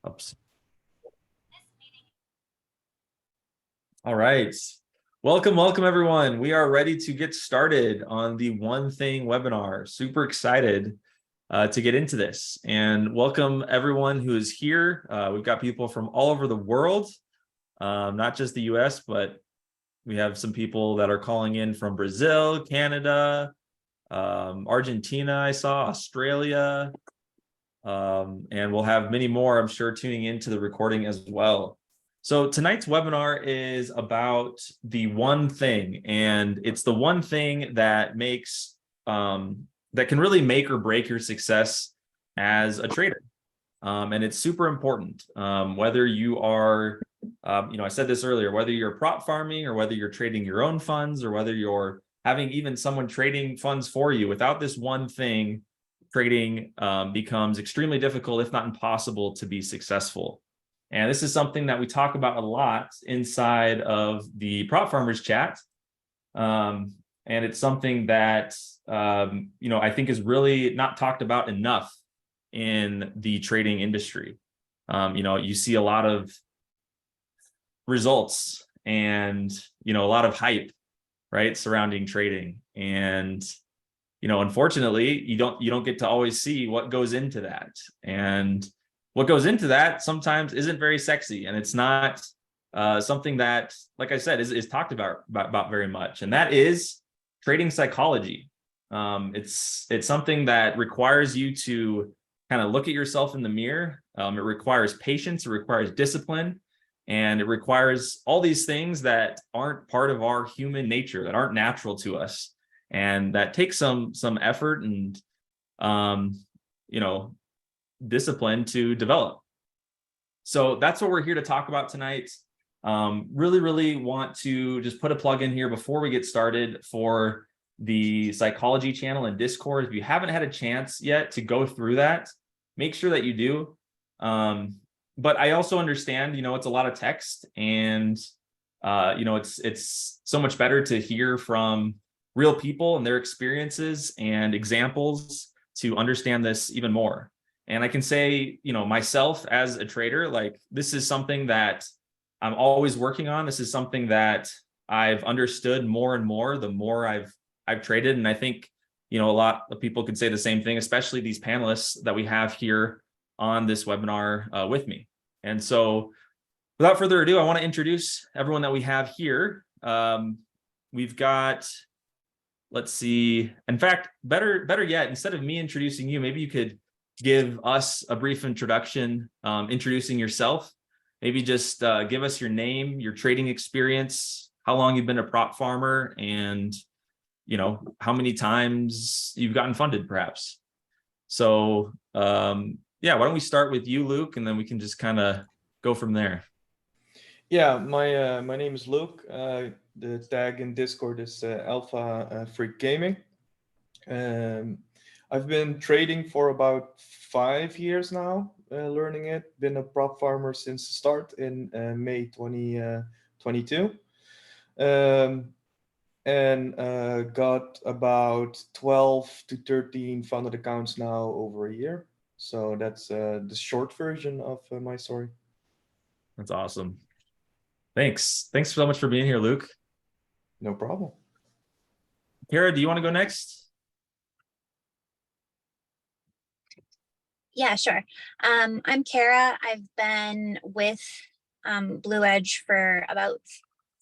Oops. All right. Welcome everyone. We are ready to get started on the One Thing webinar. Super excited to get into this, and welcome everyone who is here. We've got people from all over the world, not just the US, but we have some people that are calling in from Brazil, Canada, Argentina, I saw, Australia, and we'll have many more, I'm sure, tuning into the recording as well. So tonight's webinar is about the one thing, and it's the one thing that makes that can really make or break your success as a trader. And it's super important, whether you are, I said this earlier, whether you're prop farming or whether you're trading your own funds or whether you're having even someone trading funds for you. Without this one thing, trading becomes extremely difficult, if not impossible, to be successful. And this is something that we talk about a lot inside of the Prop Farmers chat. And it's something that, I think is really not talked about enough in the trading industry. You see a lot of results and, a lot of hype, right, surrounding trading. And, unfortunately, you don't get to always see what goes into that. And what goes into that sometimes isn't very sexy, and it's not something that, like I said, is talked about very much. And that is trading psychology. It's something that requires you to kind of look at yourself in the mirror. It requires patience, it requires discipline, and it requires all these things that aren't part of our human nature, that aren't natural to us, and that takes some effort and discipline to develop. So that's what we're here to talk about tonight. Really want to just put a plug in here before we get started for the psychology channel and Discord. If you haven't had a chance yet to go through that, make sure that you do. But I also understand, it's a lot of text, and it's so much better to hear from real people and their experiences and examples to understand this even more. And I can say, myself as a trader, like, this is something that I'm always working on. This is something that I've understood more and more the more I've traded. And I think, a lot of people could say the same thing, especially these panelists that we have here on this webinar with me. And so without further ado, I want to introduce everyone that we have here. We've got, let's see, in fact, better yet, instead of me introducing you, maybe you could give us a brief introduction, introducing yourself. Maybe just give us your name, your trading experience, how long you've been a prop farmer, and how many times you've gotten funded, perhaps. So why don't we start with you, Luke, and then we can just kind of go from there. Yeah, my name is Luke. The tag in Discord is Alpha Freak Gaming. I've been trading for about 5 years now, learning it. Been a prop farmer since the start in May 2022. And got about 12 to 13 funded accounts now over a year. So that's the short version of my story. That's awesome. Thanks so much for being here, Luke. No problem. Kara, do you want to go next? Yeah, sure. I'm Kara. I've been with Blueee for about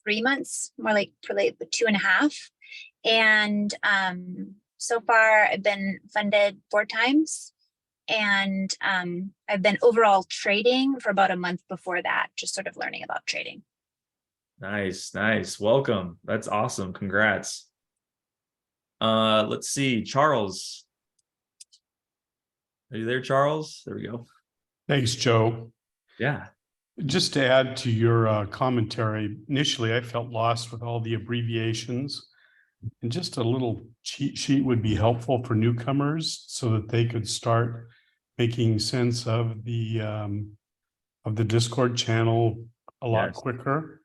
3 months, more like for like 2.5. And so far I've been funded 4 times. And I've been overall trading for about a month before that, just sort of learning about trading. Nice. Welcome. That's awesome. Congrats. Let's see, Charles. Are you there, Charles? There we go. Thanks, Joe. Yeah. Just to add to your commentary, initially I felt lost with all the abbreviations, and just a little cheat sheet would be helpful for newcomers so that they could start making sense of the Discord channel a lot quicker.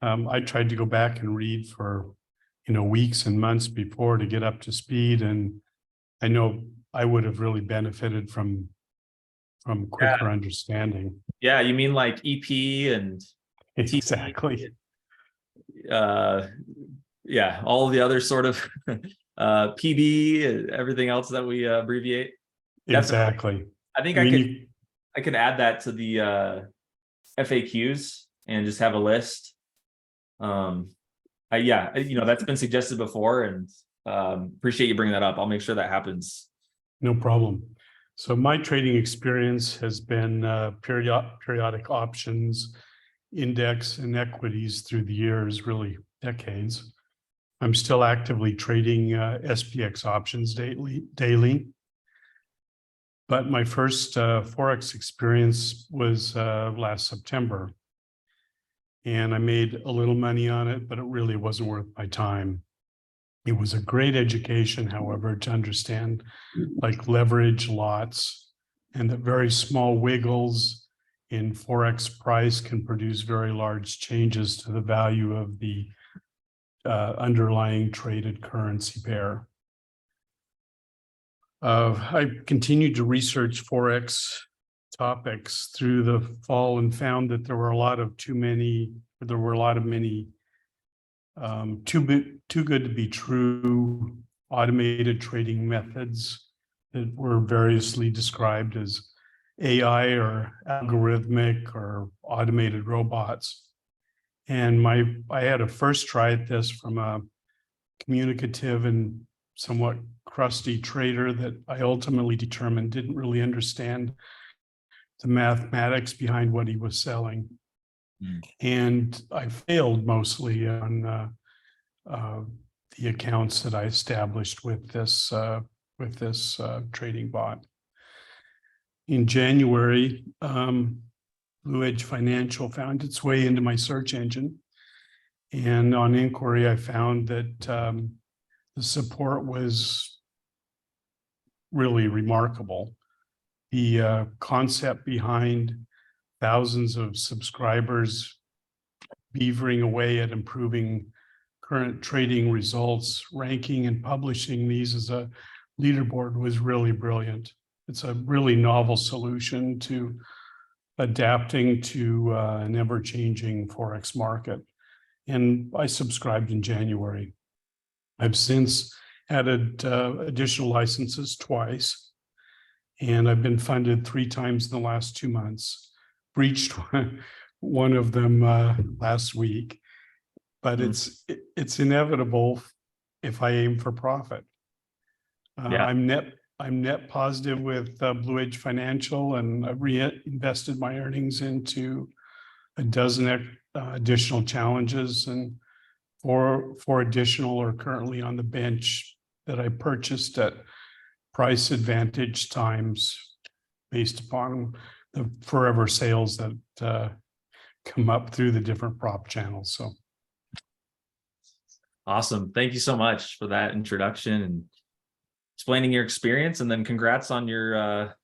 I tried to go back and read for weeks and months before to get up to speed, and I know I would have really benefited from from quicker understanding. Yeah, you mean like EP and Exactly. yeah, all the other sort of PB, everything else that we abbreviate. Definitely. Exactly. I think I mean, I could add that to the FAQs and just have a list. Yeah, that's been suggested before, and appreciate you bringing that up. I'll make sure that happens. no problem. So my trading experience has been periodic options, index, and equities through the years, really decades. I'm still actively trading SPX options daily. But my first Forex experience was last September. And I made a little money on it, but it really wasn't worth my time. It was a great education, however, to understand like leverage lots and that very small wiggles in Forex price can produce very large changes to the value of the underlying traded currency pair. I continued to research Forex topics through the fall and found that there were a lot of many too good to be true automated trading methods that were variously described as AI or algorithmic or automated robots. And I had a first try at this from a communicative and somewhat crusty trader that I ultimately determined didn't really understand the mathematics behind what he was selling. And I failed mostly on the accounts that I established with this trading bot. In January, Blueee Financial found its way into my search engine, and on inquiry, I found that the support was really remarkable. The concept behind thousands of subscribers beavering away at improving current trading results, ranking and publishing these as a leaderboard was really brilliant. It's a really novel solution to adapting to an ever-changing Forex market. And I subscribed in January. I've since added additional licenses twice, and I've been funded 3 times in the last 2 months. Breached one of them last week, but it's inevitable if I aim for profit. Yeah. I'm net positive with Blueee Financial, and I've reinvested my earnings into a dozen additional challenges, and four additional are currently on the bench that I purchased at price advantage times based upon the forever sales that come up through the different prop channels. So awesome. Thank you so much for that introduction and explaining your experience, and then congrats on your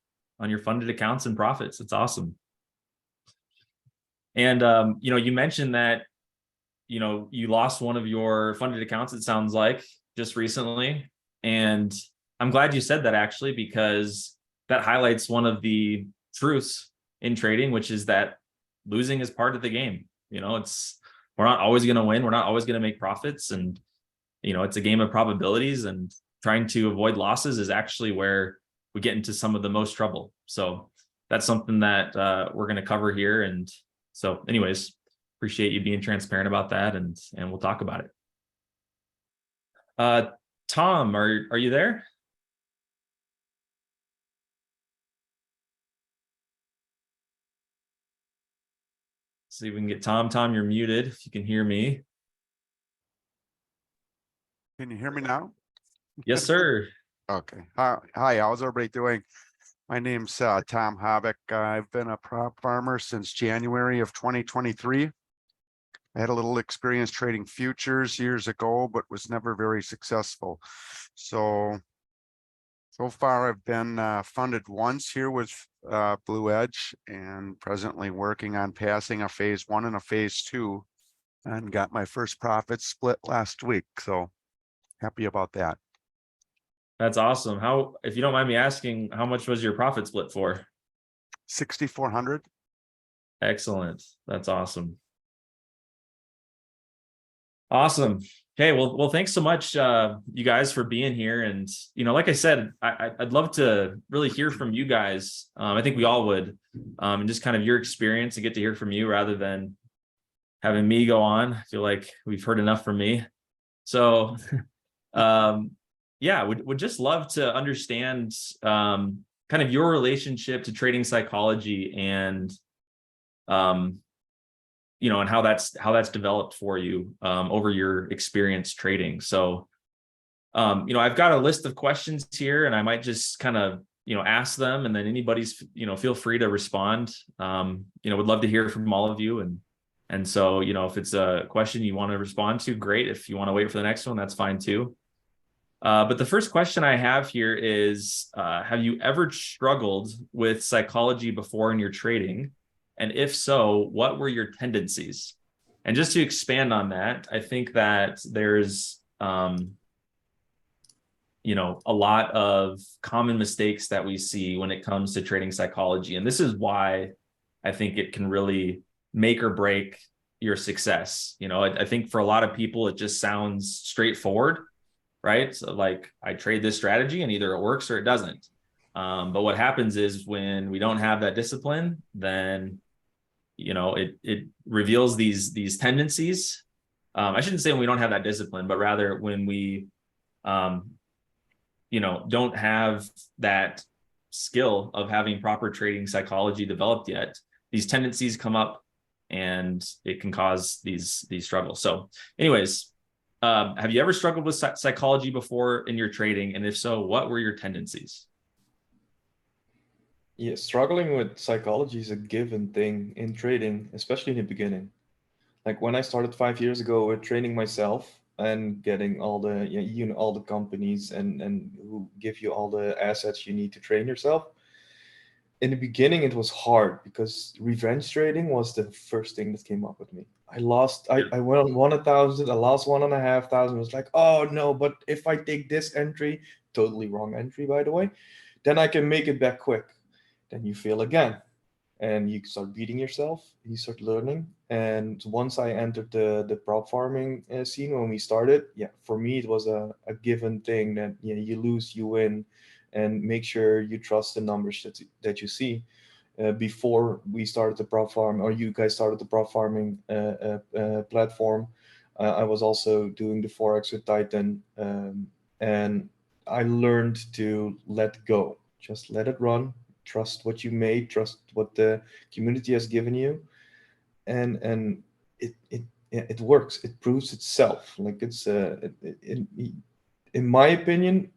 funded accounts and profits. It's awesome. And you mentioned that you lost one of your funded accounts, it sounds like, just recently. And I'm glad you said that, actually, because that highlights one of the truths in trading, which is that losing is part of the game. We're not always going to win. We're not always going to make profits. And, it's a game of probabilities, and trying to avoid losses is actually where we get into some of the most trouble. So that's something that we're going to cover here. And so anyways, appreciate you being transparent about that, and we'll talk about it. Tom, are you there? See if we can get Tom. Tom, you're muted if you can hear me. Can you hear me now? Yes, sir. Okay. Hi, how's everybody doing? My name's Tom Havoc. I've been a prop farmer since January of 2023. I had a little experience trading futures years ago, but was never very successful. So far I've been funded once here with Blueee, and presently working on passing a phase 1 and a phase 2, and got my first profit split last week. So happy about that. That's awesome. If you don't mind me asking, how much was your profit split for? 6,400. Excellent. That's awesome. Awesome. Okay. Well, thanks so much, you guys, for being here. And, like I said, I'd love to really hear from you guys. I think we all would, and just kind of your experience and get to hear from you rather than having me go on. I feel like we've heard enough from me. So, yeah, would just love to understand, kind of your relationship to trading psychology and, and how that's developed for you over your experience trading. So, I've got a list of questions here, and I might just kind of ask them, and then anybody's feel free to respond. Would love to hear from all of you, and so if it's a question you want to respond to, great. If you want to wait for the next one, that's fine too. But the first question I have here is, have you ever struggled with psychology before in your trading? And if so, what were your tendencies? And just to expand on that, I think that there's, a lot of common mistakes that we see when it comes to trading psychology. And this is why I think it can really make or break your success. I think for a lot of people, it just sounds straightforward, right? So like, I trade this strategy and either it works or it doesn't. But what happens is when we don't have that discipline, then it reveals these tendencies. I shouldn't say when we don't have that discipline, but rather when we don't have that skill of having proper trading psychology developed yet, these tendencies come up and it can cause these struggles. So anyways, have you ever struggled with psychology before in your trading? And if so, what were your tendencies? Yeah, struggling with psychology is a given thing in trading, especially in the beginning. Like when I started 5 years ago with training myself and getting all the all the companies and who give you all the assets you need to train yourself. In the beginning, it was hard because revenge trading was the first thing that came up with me. I won 1,000, I lost 1,500. It was like, oh no, but if I take this entry, totally wrong entry, by the way, then I can make it back quick. Then you fail again and you start beating yourself, you start learning. And once I entered the prop farming scene when we started, for me, it was a given thing that you lose, you win, and make sure you trust the numbers that you see. Before we started the prop farm, or you guys started the prop farming platform, I was also doing the Forex with Titan, and I learned to let go, just let it run, trust what you made, trust what the community has given you, and it works. It proves itself. Like it's in my opinion,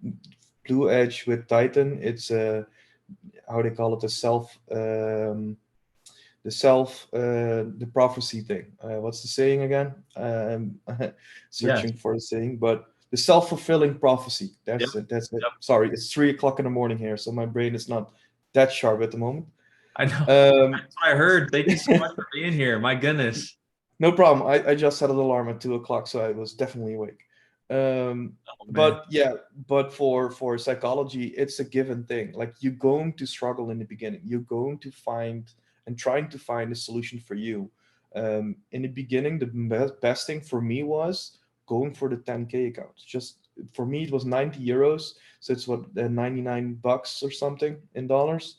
Blue Edge with Titan, it's how they call it, the prophecy thing. What's the saying again? Searching for the saying, but the self-fulfilling prophecy. That's it. That's it. Yep. Sorry, it's 3 o'clock in the morning here, so my brain is not that sharp at the moment. I know. That's what I heard. Thank you so much for being here. My goodness. No problem. I just set an alarm at 2 o'clock, so I was definitely awake. But for psychology, it's a given thing. Like, you're going to struggle in the beginning. You're going to trying to find a solution for you. In the beginning, the best thing for me was going for the 10K account. Just for me, it was 90 euros. So it's what, $99 or something in dollars.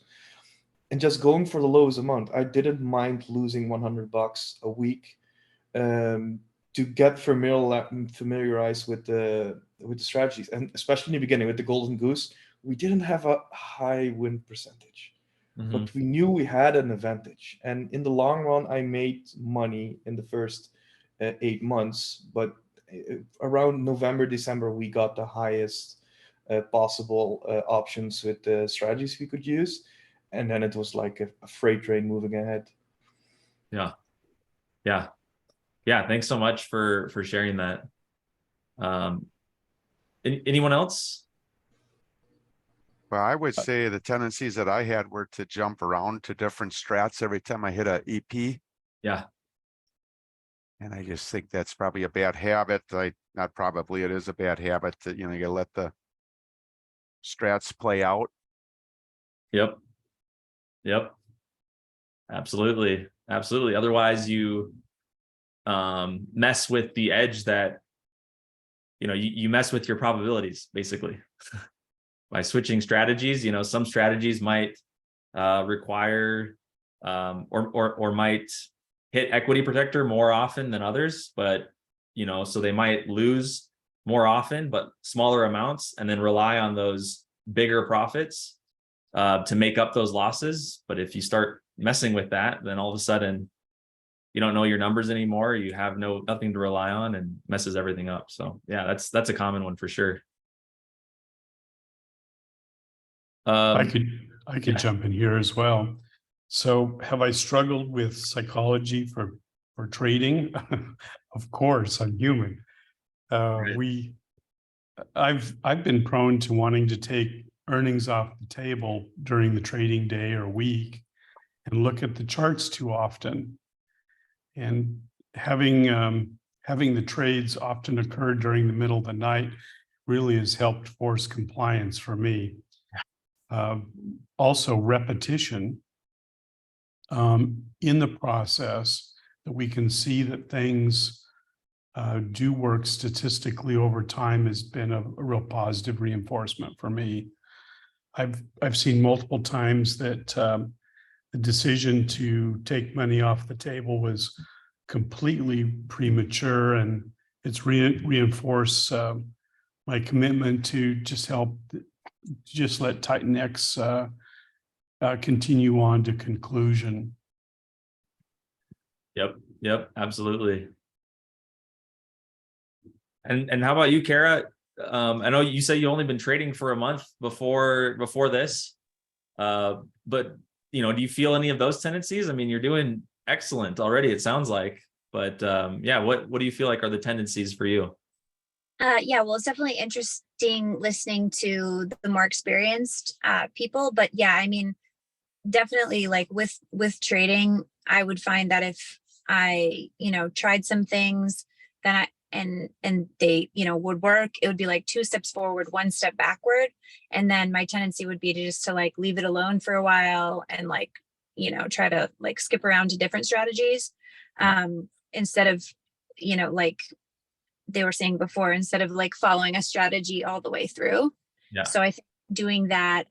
And just going for the lowest amount. I didn't mind losing $100 a week to get familiarized with the strategies, and especially in the beginning with the golden goose, we didn't have a high win percentage, but we knew we had an advantage. And in the long run, I made money in the first 8 months, but around November, December, we got the highest possible options with the strategies we could use, and then it was like a freight train moving ahead. Yeah, thanks so much for sharing that. Anyone else? Well, I would say the tendencies that I had were to jump around to different strats every time I hit a EP. Yeah. And I just think that's probably a bad habit. It is a bad habit that, you gotta let the strats play out. Yep. Absolutely. Absolutely. Otherwise you mess with the edge that, you mess with your probabilities basically by switching strategies. Some strategies might require or might hit equity protector more often than others, but so they might lose more often but smaller amounts, and then rely on those bigger profits to make up those losses. But if you start messing with that, then all of a sudden you don't know your numbers anymore, you have nothing to rely on, and messes everything up. So yeah, that's a common one for sure. I could yeah. jump in here as well. So have I struggled with psychology for trading? Of course, I'm human. Right. I've been prone to wanting to take earnings off the table during the trading day or week and look at the charts too often. And having the trades often occur during the middle of the night really has helped force compliance for me. Also repetition in the process, that we can see that things do work statistically over time, has been a real positive reinforcement for me. I've seen multiple times that the decision to take money off the table was completely premature, and it's reinforced my commitment to just let Titan X continue on to conclusion. Yep, absolutely. And how about you, Kara? I know you say you only been trading for a month before this, but do you feel any of those tendencies? I mean, you're doing excellent already, it sounds like, but yeah, what do you feel like are the tendencies for you? Yeah, well, it's definitely interesting listening to the more experienced people, but yeah, I mean, definitely like with trading, I would find that if I, tried some things, then and they, would work, it would be like 2 steps forward, 1 step backward. And then my tendency would be to just to like leave it alone for a while and like, try to like skip around to different strategies. Instead of, like they were saying before, instead of like following a strategy all the way through. Yeah. So I think doing that,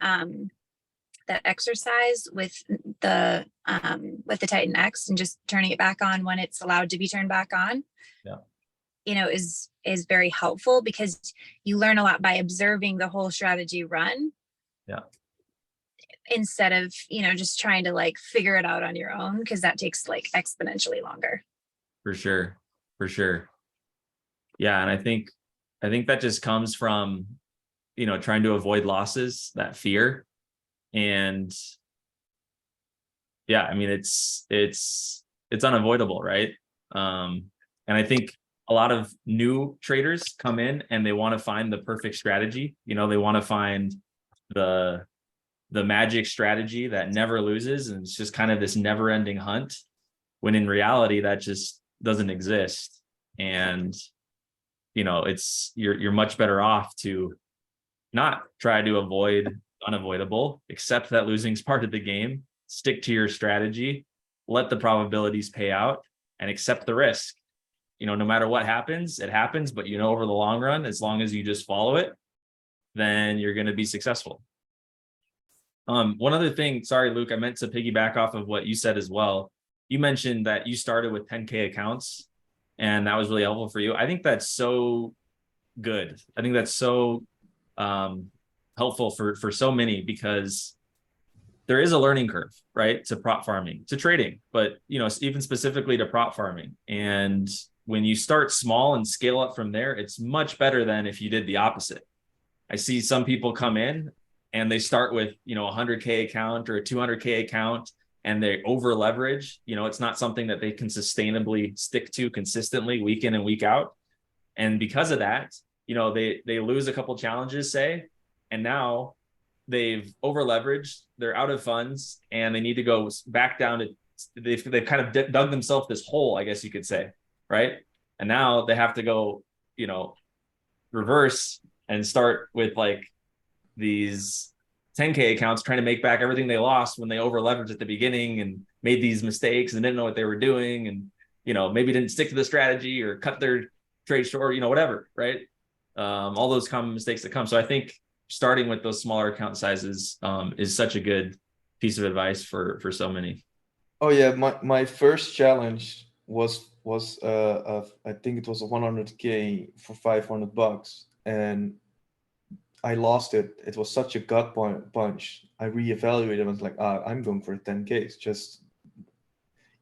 that exercise with the Titan X and just turning it back on when it's allowed to be turned back on, is very helpful, because you learn a lot by observing the whole strategy run. Yeah. Instead of, just trying to like figure it out on your own, because that takes like exponentially longer. For sure. Yeah, and I think that just comes from, trying to avoid losses, that fear. And yeah, I mean, it's unavoidable, right? And I think a lot of new traders come in and they want to find the perfect strategy. They want to find the magic strategy that never loses, and it's just kind of this never-ending hunt, when in reality that just doesn't exist. And you're much better off to not try to avoid unavoidable, accept that losing is part of the game, stick to your strategy, let the probabilities pay out, and accept the risk. No matter what happens, it happens, but over the long run, as long as you just follow it, then you're going to be successful. One other thing, sorry, Luke, I meant to piggyback off of what you said as well. You mentioned that you started with 10K accounts, and that was really helpful for you. I think that's so good. I think that's so helpful for so many, because there is a learning curve, right, to prop farming, to trading, but even specifically to prop farming. And when you start small and scale up from there, it's much better than if you did the opposite. I see some people come in and they start with a 100K account or a 200K account, and they over leverage. It's not something that they can sustainably stick to consistently week in and week out. And because of that, they lose a couple challenges, say, and now they've over leveraged, they're out of funds, and they need to go back down to, they've kind of dug themselves this hole, I guess you could say, right? And now they have to go, reverse and start with like these 10K accounts, trying to make back everything they lost when they over leveraged at the beginning. And made these mistakes and didn't know what they were doing, and maybe didn't stick to the strategy or cut their trade short, whatever, right? All those common mistakes that come. So I think starting with those smaller account sizes is such a good piece of advice for so many. Oh yeah, my first challenge was I think it was a 100K for $500, and I lost it. It was such a gut punch. I reevaluated and was like, I'm going for 10Ks. Just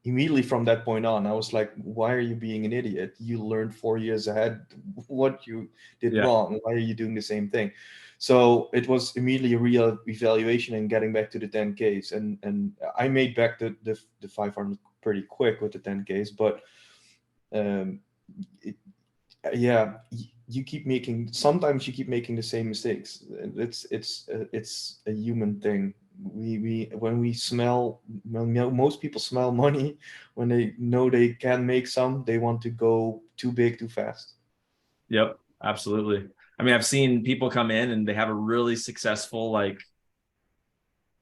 immediately from that point on, I was like, why are you being an idiot? You learned 4 years ahead what you did wrong. Why are you doing the same thing? So it was immediately a real evaluation and getting back to the 10Ks. And I made back the 500 pretty quick with the 10Ks, but yeah, you keep making, sometimes you keep making the same mistakes. It's a human thing. When most people smell money, when they know they can make some, they want to go too big too fast. Yep, absolutely. I mean, I've seen people come in and they have a really successful like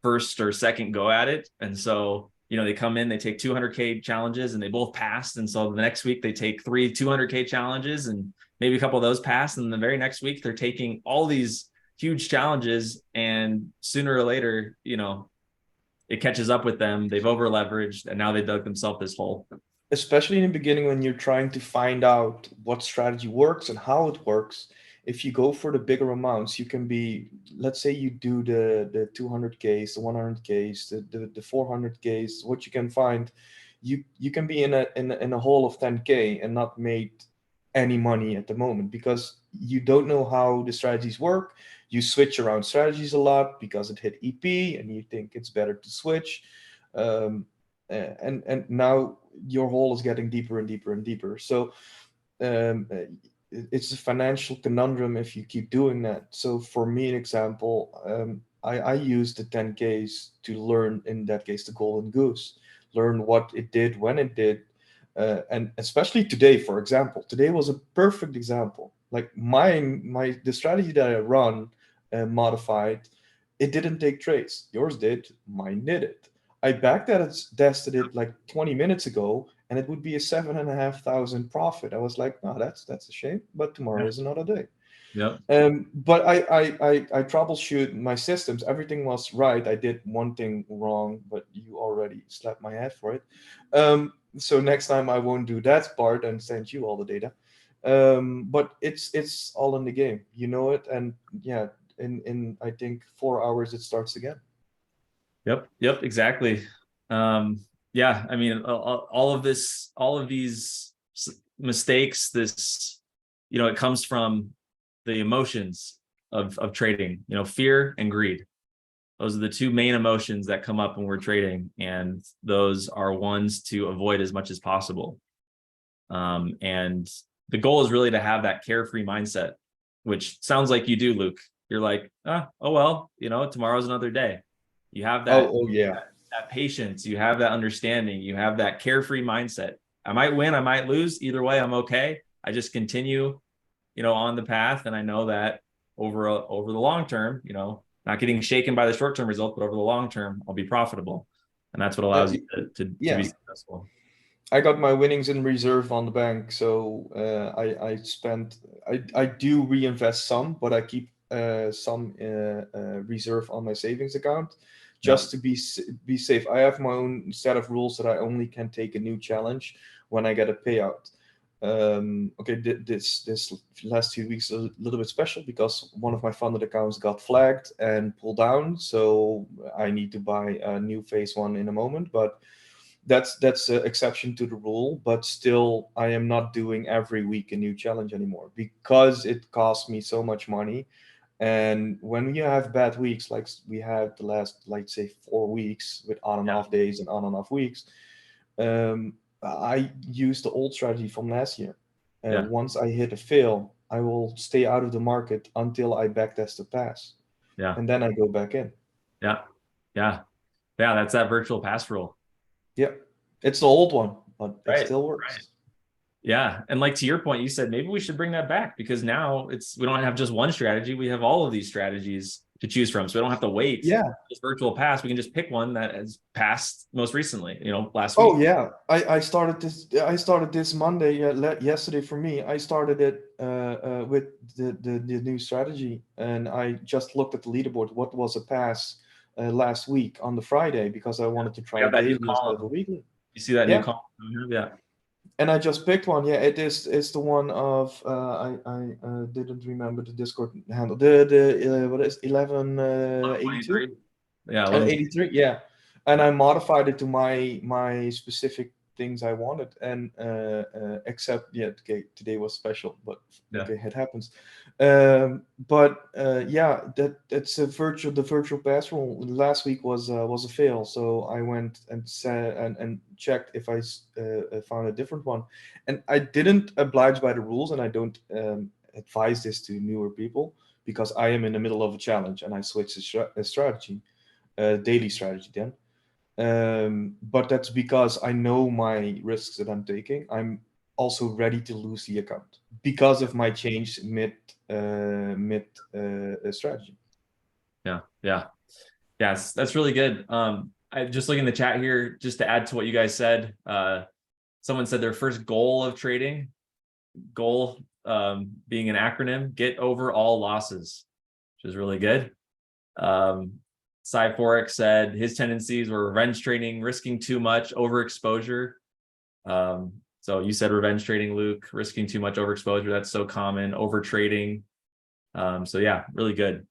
first or second go at it, and so they come in, they take 200K challenges and they both passed, and so the next week they take 3 200K challenges and maybe a couple of those pass, and the very next week they're taking all these huge challenges, and sooner or later it catches up with them. They've over leveraged and now they dug themselves this hole. Especially in the beginning when you're trying to find out what strategy works and how it works. If you go for the bigger amounts, you can be, let's say you do the 200Ks, the 100Ks, the 400Ks, what you can find, you can be in a hole of 10K and not made any money at the moment because you don't know how the strategies work. You switch around strategies a lot because it hit EP and you think it's better to switch. And now your hole is getting deeper and deeper and deeper. So it's a financial conundrum if you keep doing that. So for me, an example, I used the 10Ks to learn, in that case, the golden goose, learn what it did, when it did. And especially today, for example, today was a perfect example. Like the strategy that I run modified, it didn't take trades. Yours did, mine did it. I tested it like 20 minutes ago, and it would be a 7,500 profit. I was like, no, that's a shame. But tomorrow is another day. Yep. But I troubleshoot my systems. Everything was right. I did one thing wrong, but you already slapped my head for it. So next time I won't do that part and send you all the data. But it's all in the game, you know it. And yeah, in I think 4 hours it starts again. Yep, exactly. Yeah, I mean, all of these mistakes, it comes from the emotions of trading, fear and greed. Those are the two main emotions that come up when we're trading, and those are ones to avoid as much as possible. And the goal is really to have that carefree mindset, which sounds like you do, Luke. You're like, oh well, tomorrow's another day. You have that, that patience, you have that understanding, you have that carefree mindset. I might win, I might lose. Either way, I'm okay. I just continue, on the path. And I know that over the long term, not getting shaken by the short-term result, but over the long term, I'll be profitable. And that's what allows you to be successful. I got my winnings in reserve on the bank. So I do reinvest some, but I keep some reserve on my savings account just to be safe. I have my own set of rules that I only can take a new challenge when I get a payout. Okay, this last 2 weeks a little bit special because one of my funded accounts got flagged and pulled down, so I need to buy a new phase one in a moment. But that's an exception to the rule. But still, I am not doing every week a new challenge anymore because it costs me so much money. And when you have bad weeks, like we had the last, like say 4 weeks with on and off days and on and off weeks, I used the old strategy from last year. Once I hit a fail, I will stay out of the market until I backtest the pass. And then I go back in. Yeah. That's that virtual pass rule. Yeah, it's the old one, but it still works. Right. Yeah, and like to your point, you said maybe we should bring that back because now we don't have just one strategy. We have all of these strategies to choose from. So we don't have to wait. Yeah. This virtual pass. We can just pick one that has passed most recently, last Oh week. yeah, I started this. I started this Monday. Yesterday for me, I started it with the new strategy, and I just looked at the leaderboard. What was a pass last week on the Friday, because I wanted to We try have that new daily instead of a column. weekly. You see that new Yeah. column? Yeah. And I just picked one. Yeah, it is. It's the one of I didn't remember the Discord handle. The what is 1182? 23. Yeah. 83, yeah. And I modified it to my specific things I wanted, and except okay, today was special, but Yeah. okay, it happens. But yeah, that's the virtual pass rule. Last week was a fail, so I went and said and checked if I found a different one, and I didn't oblige by the rules, and I don't advise this to newer people, because I am in the middle of a challenge and I switched a strategy. Daily strategy then. But that's because I know my risks that I'm taking. I'm also ready to lose the account because of my change mid strategy. Yeah. Yeah. Yes, that's really good. I just looking in the chat here, just to add to what you guys said. Someone said their first goal of trading, goal being an acronym, get over all losses, which is really good. Cyphoric said his tendencies were revenge trading, risking too much, overexposure. So you said revenge trading, Luke, risking too much, overexposure. That's so common. Over trading. So yeah, really good.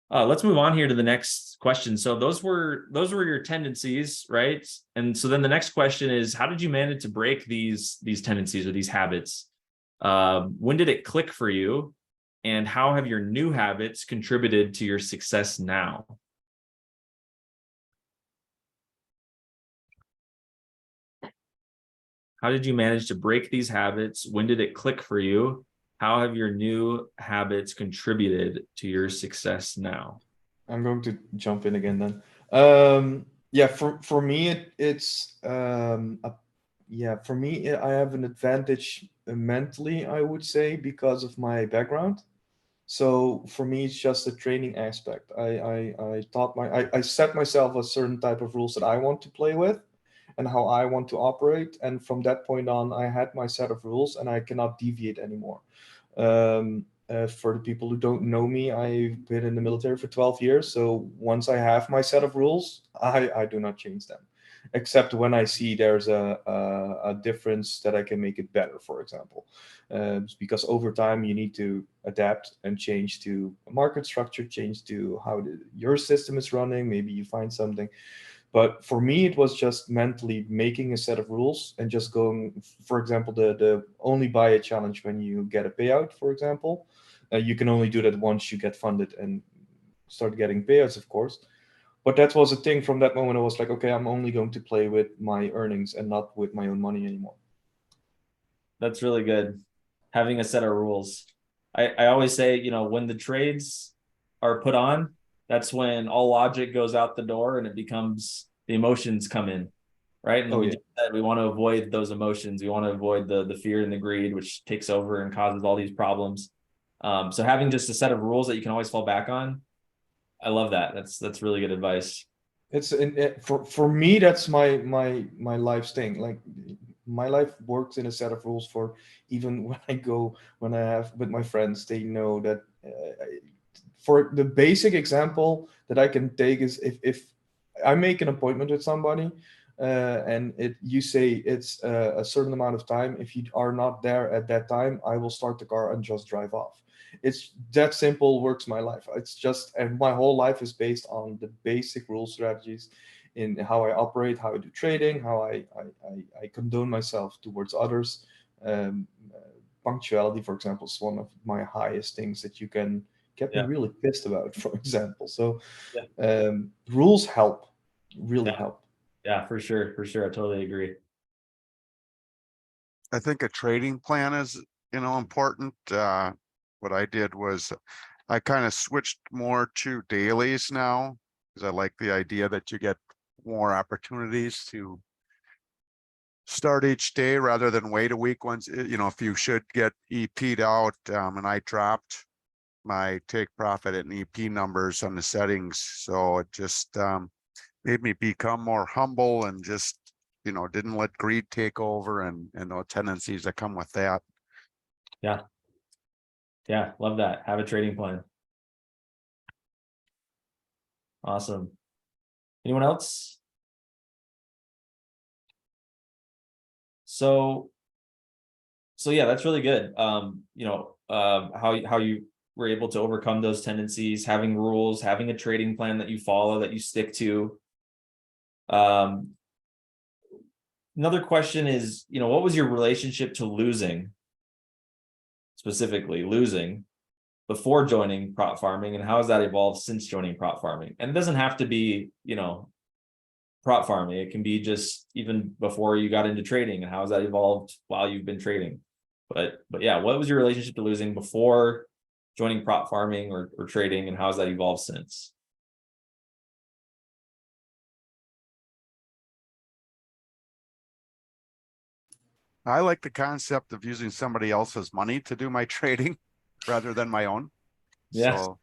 Let's move on here to the next question. So those were your tendencies, right? And so then the next question is, how did you manage to break these tendencies or these habits? When did it click for you? And how have your new habits contributed to your success now? How did you manage to break these habits? When did it click for you? How have your new habits contributed to your success now? I'm going to jump in again then. Yeah, for me it's for me I have an advantage mentally, I would say, because of my background. So for me, it's just a training aspect. I set myself a certain type of rules that I want to play with and how I want to operate. And from that point on, I had my set of rules and I cannot deviate anymore. For the people who don't know me, I've been in the military for 12 years. So once I have my set of rules, I do not change them, except when I see there's a difference that I can make it better, for example. Because over time you need to adapt and change to a market structure, change to how your system is running. Maybe you find something. But for me, it was just mentally making a set of rules and just going, for example, the only buy a challenge when you get a payout, for example. You can only do that once you get funded and start getting payouts, of course. But that was a thing. From that moment, I was like, okay, I'm only going to play with my earnings and not with my own money anymore. That's really good. Having a set of rules. I always say, when the trades are put on, that's when all logic goes out the door and it becomes the emotions come in, right? And we just said we want to avoid those emotions. We want to avoid the fear and the greed, which takes over and causes all these problems. So having just a set of rules that you can always fall back on, I love that. That's really good advice. It's for me, that's my life's thing. Like my life works in a set of rules. For even when I have with my friends, they know that. For the basic example that I can take is if I make an appointment with somebody and you say it's a certain amount of time. If you are not there at that time, I will start the car and just drive off. It's that simple. Works my life. It's just, and my whole life is based on the basic rule strategies in how I operate, how I do trading, how I condone myself towards others. Punctuality, for example, is one of my highest things that you can get me really pissed about, for example. So rules help, really help. Yeah, for sure. I totally agree. I think a trading plan is, important. What I did was I kind of switched more to dailies now, because I like the idea that you get more opportunities to start each day rather than wait a week. Once, if you should get EP'd out, and I dropped my take profit and EP numbers on the settings. So it just made me become more humble and just, didn't let greed take over and the tendencies that come with that. Yeah. Yeah. Love that. Have a trading plan. Awesome. Anyone else? So yeah, that's really good. How you were able to overcome those tendencies, having rules, having a trading plan that you follow, that you stick to. Another question is, what was your relationship to losing, specifically losing, before joining prop farming, and how has that evolved since joining prop farming? And it doesn't have to be, prop farming. It can be just even before you got into trading, and how has that evolved while you've been trading? But yeah, what was your relationship to losing before joining prop farming or trading, and how has that evolved since? I like the concept of using somebody else's money to do my trading rather than my own. Yes. So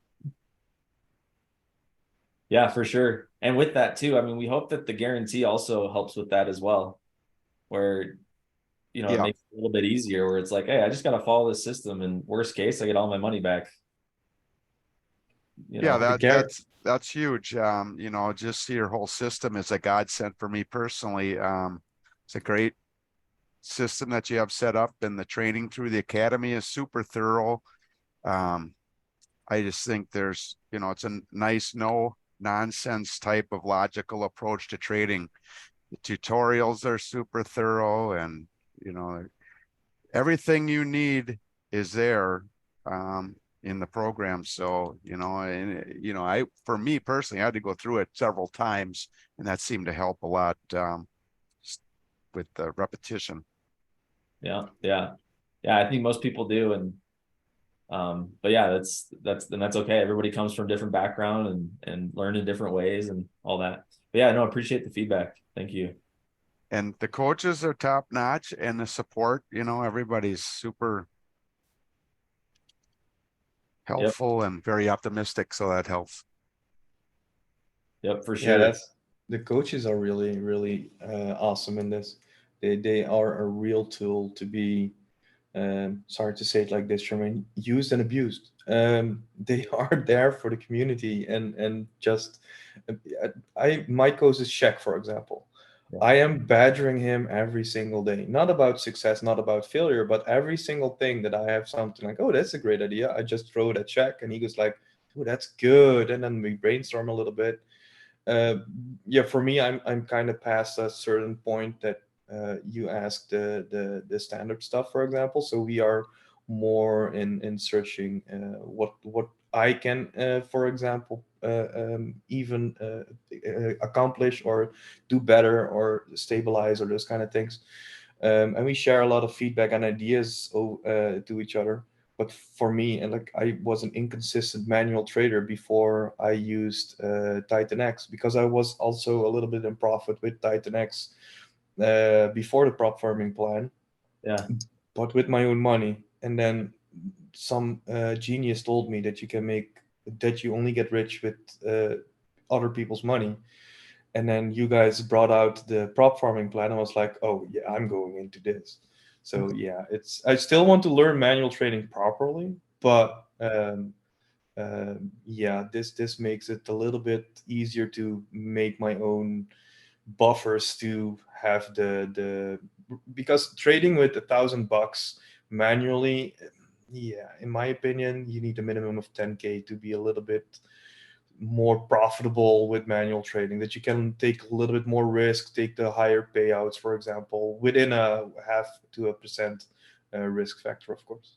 Yeah, for sure. And with that too, I mean, we hope that the guarantee also helps with that as well, where, it yeah, makes it a little bit easier, where it's like, hey, I just got to follow this system, and worst case, I get all my money back. yeah, The care. that's huge. Just see your whole system is a godsend for me personally. It's a great system that you have set up, and the training through the academy is super thorough. I just think there's, it's a nice, no nonsense type of logical approach to trading. The tutorials are super thorough, and, everything you need is there in the program. So, for me personally, I had to go through it several times, and that seemed to help a lot with the repetition. Yeah. I think most people do. And but yeah, that's okay. Everybody comes from different background and learn in different ways and all that. But yeah, no, I appreciate the feedback. Thank you. And the coaches are top notch, and the support, everybody's super helpful and very optimistic. So that helps. Yep, for Yeah, sure. the coaches are really, really awesome in this. They are a real tool to be, sorry to say it like this, Sherman, used and abused. They are there for the community, and just my coach is Shaq, for example. Yeah. I am badgering him every single day, not about success, not about failure, but every single thing that I have something like, oh, that's a great idea. I just throw it at Shaq, and he goes like, oh, that's good, and then we brainstorm a little bit. Yeah, for me, I'm kind of past a certain point that you asked the standard stuff, for example. So we are more in searching what I can, for example, even accomplish or do better or stabilize or those kind of things. And we share a lot of feedback and ideas to each other. But for me, and like I was an inconsistent manual trader before I used Titan X, because I was also a little bit in profit with Titan X before the prop farming plan, Yeah. but with my own money. And then some genius told me that you only get rich with other people's money. And then you guys brought out the prop farming plan. I was like, oh yeah, I'm going into this. So yeah, I still want to learn manual trading properly, but yeah, this makes it a little bit easier to make my own buffers to have the because trading with $1,000 manually, yeah, in my opinion, you need a minimum of 10K to be a little bit more profitable with manual trading, that you can take a little bit more risk, take the higher payouts, for example, within a 0.5% risk factor, of course.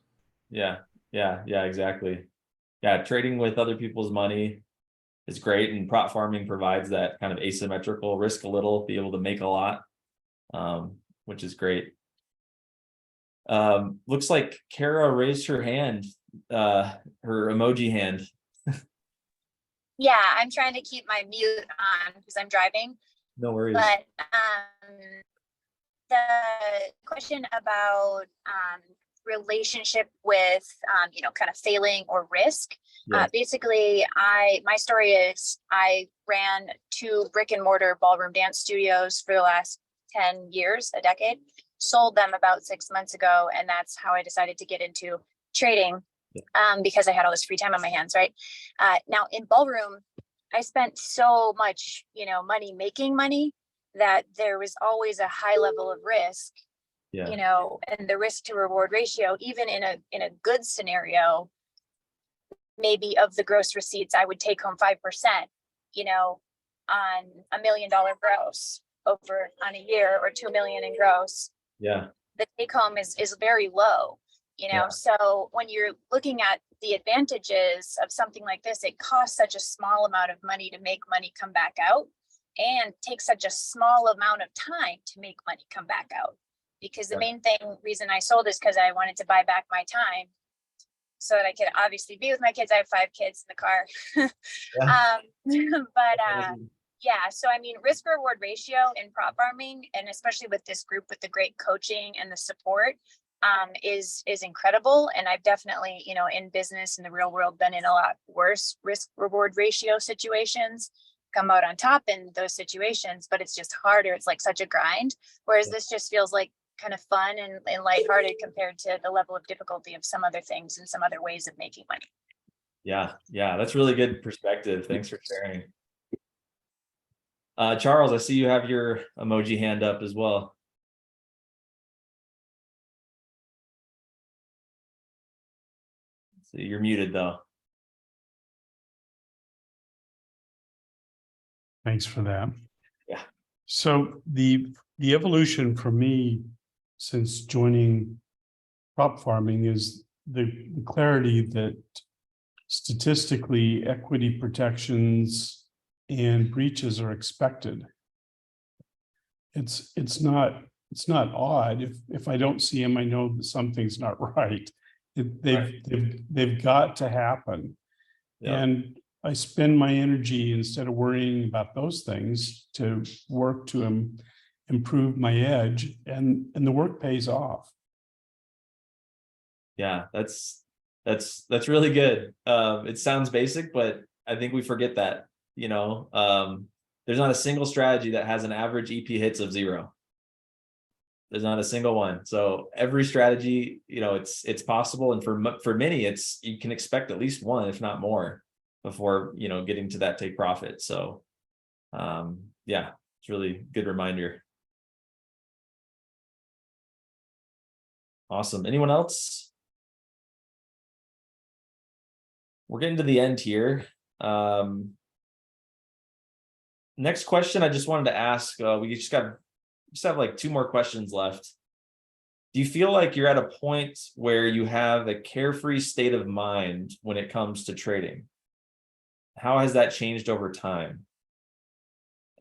Yeah. Exactly. Yeah, trading with other people's money is great, and prop farming provides that kind of asymmetrical risk, a little, be able to make a lot, which is great. Looks like Kara raised her hand, her emoji hand. Yeah, I'm trying to keep my mute on because I'm driving. No worries. But the question about relationship with, kind of failing or risk. Yeah. Basically, my story is I ran 2 brick and mortar ballroom dance studios for the last 10 years, a decade, sold them about 6 months ago. And that's how I decided to get into trading, because I had all this free time on my hands, right? Now in ballroom, I spent so much, money making money that there was always a high level of risk, and the risk to reward ratio, even in a good scenario, maybe of the gross receipts, I would take home 5%, on $1 million gross over on a year, or 2 million in gross. Yeah. The take home is very low, So when you're looking at the advantages of something like this, it costs such a small amount of money to make money come back out, and takes such a small amount of time to make money come back out. Because the main reason I sold is because I wanted to buy back my time so that I could obviously be with my kids. I have 5 kids in the car. So I mean, risk reward ratio in prop farming, and especially with this group with the great coaching and the support, is incredible. And I've definitely, in business in the real world, been in a lot worse risk reward ratio situations, come out on top in those situations, but it's just harder. It's like such a grind. Whereas this just feels like kind of fun and lighthearted compared to the level of difficulty of some other things and some other ways of making money. Yeah. That's really good perspective. Thanks for sharing. Charles, I see you have your emoji hand up as well. So you're muted though. Thanks for that. Yeah. So the evolution for me since joining prop farming is the clarity that statistically equity protections and breaches are expected. It's not odd. If I don't see them, I know that something's not right. They've got to happen. Yeah. And I spend my energy, instead of worrying about those things, to work to improve my edge, and the work pays off. Yeah, that's really good. It sounds basic, but I think we forget that, there's not a single strategy that has an average EP hits of 0. There's not a single one. So every strategy, it's possible. And for many, you can expect at least one, if not more, before, getting to that take profit. So, it's really good reminder. Awesome. Anyone else? We're getting to the end here. Next question I just wanted to ask, we just have like 2 more questions left. Do you feel like you're at a point where you have a carefree state of mind when it comes to trading? How has that changed over time?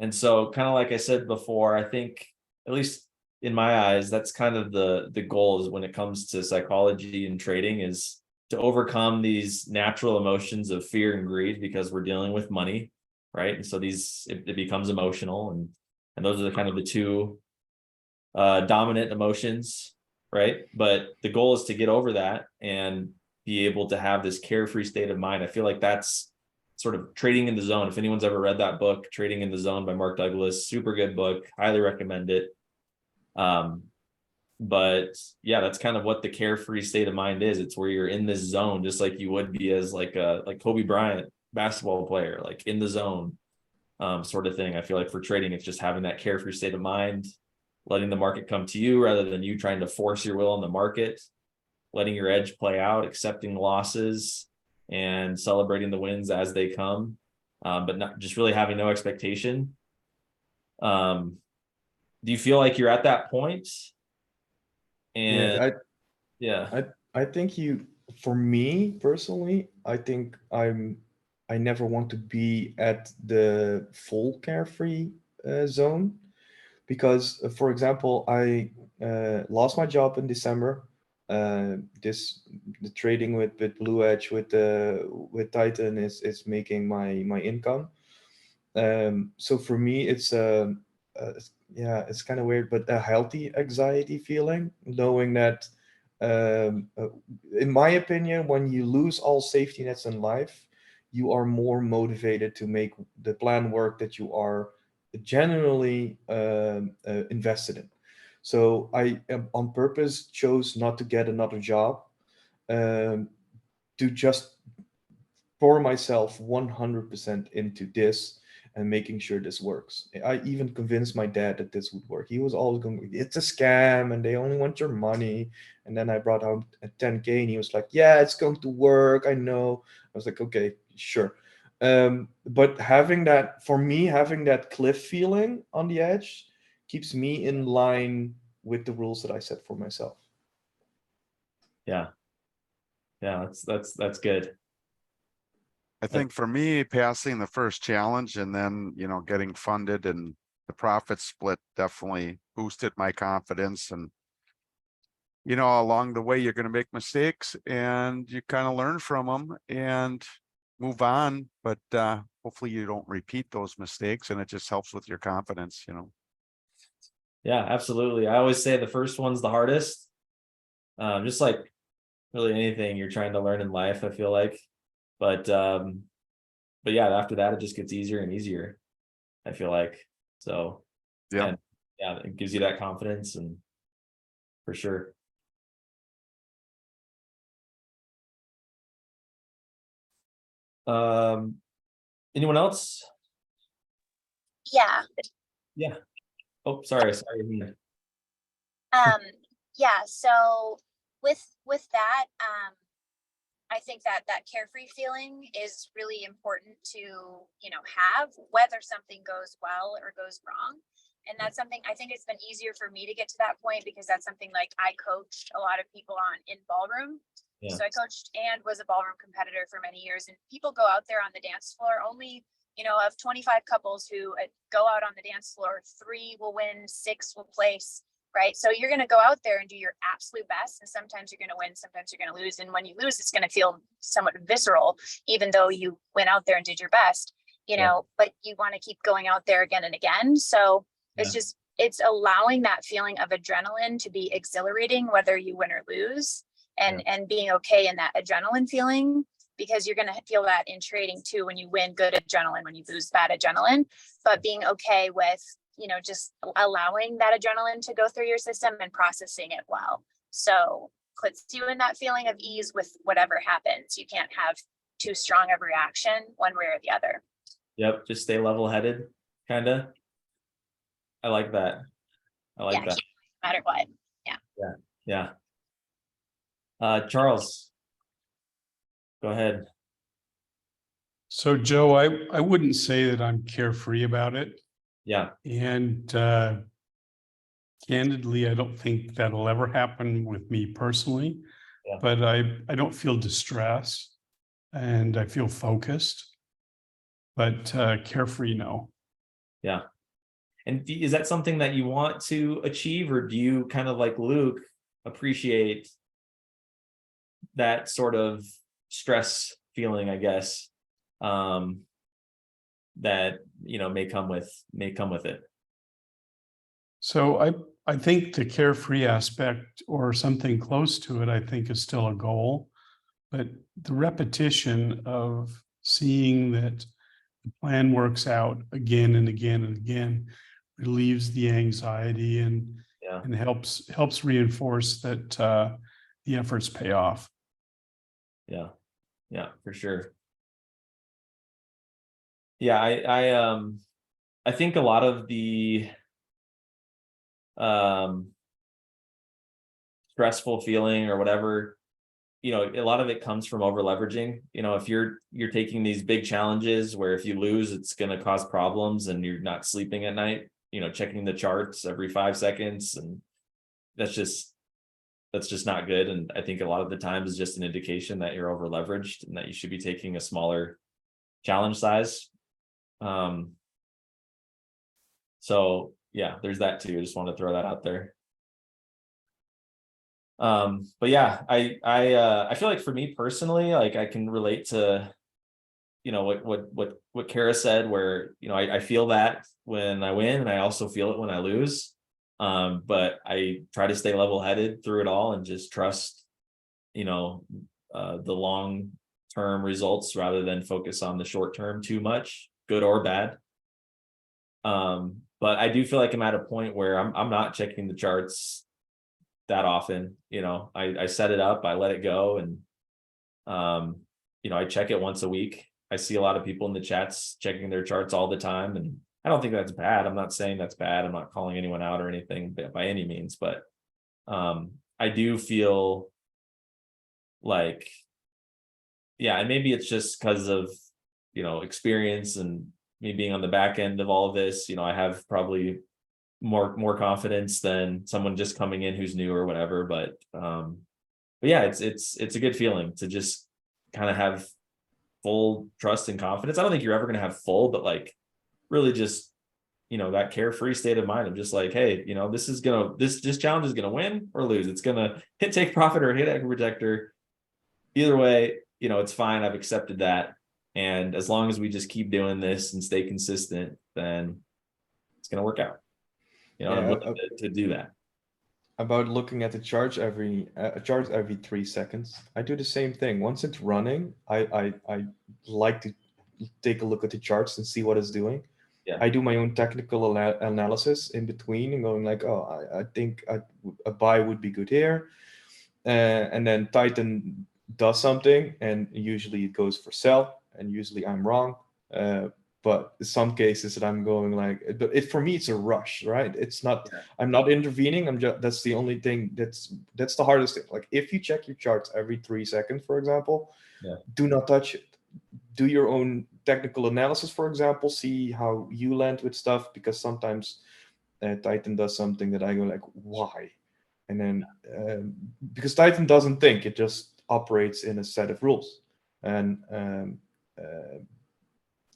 And so, kind of like I said before, I think, at least in my eyes, that's kind of the goal is when it comes to psychology and trading, is to overcome these natural emotions of fear and greed, because we're dealing with money, right? And so it becomes emotional, and those are kind of the 2 dominant emotions, right? But the goal is to get over that and be able to have this carefree state of mind. I feel like that's sort of Trading in the Zone. If anyone's ever read that book, Trading in the Zone by Mark Douglas, super good book, highly recommend it. But yeah, that's kind of what the carefree state of mind is. It's where you're in this zone, just like you would be as like Kobe Bryant basketball player, like in the zone, sort of thing. I feel like for trading, it's just having that carefree state of mind, letting the market come to you rather than you trying to force your will on the market, letting your edge play out, accepting losses and celebrating the wins as they come, but not just really having no expectation. Do you feel like you're at that point? And I think for me personally, I think I never want to be at the full carefree zone, because for example, I lost my job in December. The trading with Blueee with Titan is making my income. So for me, it's it's kind of weird, but a healthy anxiety feeling, knowing that in my opinion, when you lose all safety nets in life, you are more motivated to make the plan work that you are genuinely invested in. So I on purpose chose not to get another job, um, to just pour myself 100% into this and making sure this works. I even convinced my dad that this would work. He was always going, it's a scam and they only want your money. And then I brought home a 10K and he was like, yeah, it's going to work. I know. I was like, okay, sure. But having that, for me, having that cliff feeling on the edge keeps me in line with the rules that I set for myself. Yeah. That's good. I think for me, passing the first challenge and then, getting funded and the profit split definitely boosted my confidence. And, along the way, you're going to make mistakes and you kind of learn from them and move on. But hopefully you don't repeat those mistakes and it just helps with your confidence, Yeah, absolutely. I always say the first one's the hardest. Just like really anything you're trying to learn in life, I feel like. But yeah, after that it just gets easier and easier, I feel like. So yeah. and yeah, it gives you that confidence, and for sure. Anyone else? Yeah. Yeah. Oh, sorry. Yeah. So with that, I think that carefree feeling is really important to, have, whether something goes well or goes wrong. And that's something I think it's been easier for me to get to that point because that's something like I coached a lot of people on in ballroom. Yeah. So I coached and was a ballroom competitor for many years, and people go out there on the dance floor only, of 25 couples who go out on the dance floor, 3 will win, 6 will place. Right. So you're going to go out there and do your absolute best. And sometimes you're going to win, sometimes you're going to lose. And when you lose, it's going to feel somewhat visceral, even though you went out there and did your best, but you want to keep going out there again and again. So it's allowing that feeling of adrenaline to be exhilarating, whether you win or lose, and being okay in that adrenaline feeling, because you're going to feel that in trading too. When you win, good adrenaline; when you lose, bad adrenaline. But being okay with, just allowing that adrenaline to go through your system and processing it well. So puts you in that feeling of ease with whatever happens. You can't have too strong of a reaction one way or the other. Yep. Just stay level-headed, kind of. I like that. No matter what. Yeah. Charles, go ahead. So Joe, I wouldn't say that I'm carefree about it. Yeah. And candidly, I don't think that'll ever happen with me personally. Yeah. But I don't feel distress, and I feel focused. But carefree, no. Yeah. And is that something that you want to achieve, or do you kind of like Luke appreciate that sort of stress feeling, I guess, that may come with it? So I think the carefree aspect, or something close to it, I think is still a goal. But the repetition of seeing that the plan works out again and again and again relieves the anxiety and helps reinforce that the efforts pay off. Yeah, for sure. Yeah, I think a lot of the stressful feeling or whatever, a lot of it comes from over leveraging. If you're taking these big challenges where if you lose, it's going to cause problems and you're not sleeping at night, checking the charts every 5 seconds, and that's just not good. And I think a lot of the times is just an indication that you're over leveraged and that you should be taking a smaller challenge size. So yeah, there's that too. I just want to throw that out there. But yeah, I feel like for me personally, like I can relate to, what Kara said, where, I feel that when I win and I also feel it when I lose. But I try to stay level-headed through it all and just trust, you know, the long-term results rather than focus on the short term too much, good or bad. But I do feel like I'm at a point where I'm not checking the charts that often. You know, I set it up, I let it go, and you know, I check it once a week. I see a lot of people in the chats checking their charts all the time, and I don't think that's bad. I'm not saying that's bad. I'm not calling anyone out or anything by any means, but I do feel like, yeah, and maybe it's just because of, you know, experience and me being on the back end of all of this. You know, I have probably more confidence than someone just coming in who's new or whatever. But yeah, it's a good feeling to just kind of have full trust and confidence. I don't think you're ever going to have full, but like really just, you know, that carefree state of mind of just like, hey, you know, this challenge is gonna win or lose. It's gonna hit take profit or hit equity protector. Either way, you know, it's fine. I've accepted that. And as long as we just keep doing this and stay consistent, then it's gonna work out. You know, and I'm Yeah, looking to do that. about looking at the charts every 3 seconds. I do the same thing. Once it's running, I like to take a look at the charts and see what it's doing. Yeah. I do my own technical analysis in between and going like, oh, I think a buy would be good here, and then Titan does something, and usually it goes for sell, and usually I'm wrong. But in some cases that I'm going like, but for me it's a rush, right? It's not. Yeah. I'm not intervening. I'm just, that's the only thing that's the hardest thing. Like if you check your charts every 3 seconds, for example, Yeah. do not touch it. Do your own technical analysis, for example. See how you land with stuff, because sometimes Titan does something that I go like, why? And then because Titan doesn't think, it just operates in a set of rules, and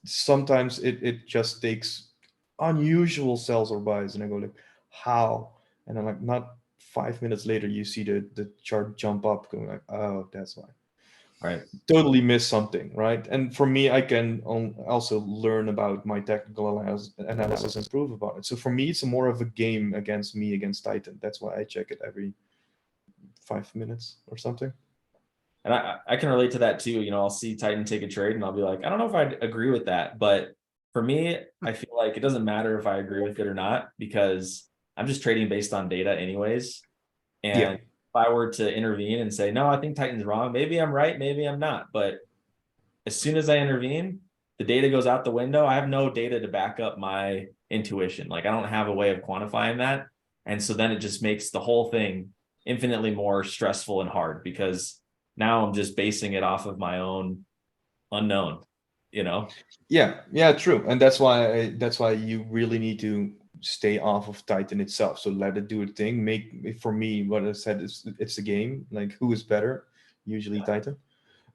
sometimes it just takes unusual sells or buys, and I go like, how? And then like not 5 minutes later, you see the chart jump up, going like, oh, that's why. Right. Totally miss something, right? And for me, I can also learn about my technical analysis and improve about it. So for me, it's more of a game against me against Titan. That's why I check it every 5 minutes or something. And I can relate to that too. You know, I'll see Titan take a trade and I'll be like, I don't know if I agree with that. But for me, I feel like it doesn't matter if I agree with it or not, because I'm just trading based on data anyways. And Yeah. if I were to intervene and say, no, I think Titan's wrong, maybe I'm right, maybe I'm not. But as soon as I intervene, the data goes out the window. I have no data to back up my intuition. Like I don't have a way of quantifying that. And so then it just makes the whole thing infinitely more stressful and hard, because now I'm just basing it off of my own unknown, you know? Yeah, true. And that's why you really need to stay off of Titan itself. So let it do its thing. For me, what I said is it's a game. Like who is better? Usually Titan.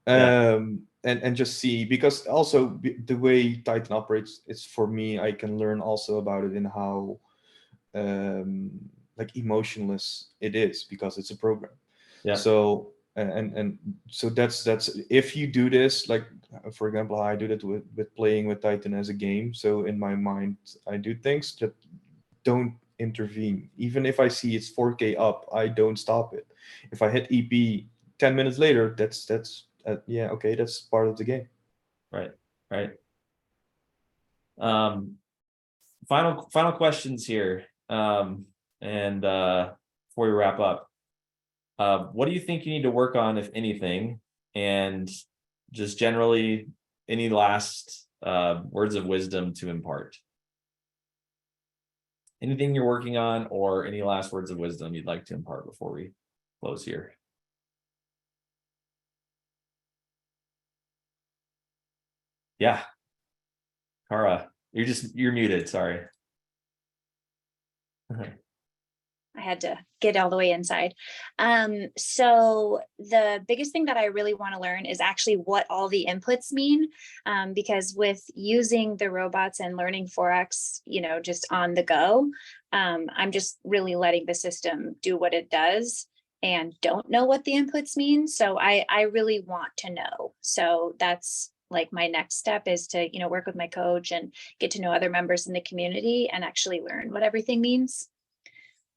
Yeah. And just see, because also the way Titan operates, it's for me, I can learn also about it in how like emotionless it is, because it's a program. Yeah. So and so that's if you do this, like for example, I do that with playing with Titan as a game. So in my mind, I do things that don't intervene. Even if I see it's 4K up, I don't stop it. If I hit EP 10 minutes later, that's yeah, okay, that's part of the game. Right. Right. Final questions here. And before we wrap up, what do you think you need to work on, if anything? And just generally, any last words of wisdom to impart? Anything you're working on, or any last words of wisdom you'd like to impart before we close here? Yeah. Kara, you're muted. Sorry. I had to get all the way inside. So the biggest thing that I really want to learn is actually what all the inputs mean, because with using the robots and learning Forex, you know, just on the go, I'm just really letting the system do what it does and don't know what the inputs mean. So I really want to know. So that's like my next step, is to, you know, work with my coach and get to know other members in the community and actually learn what everything means.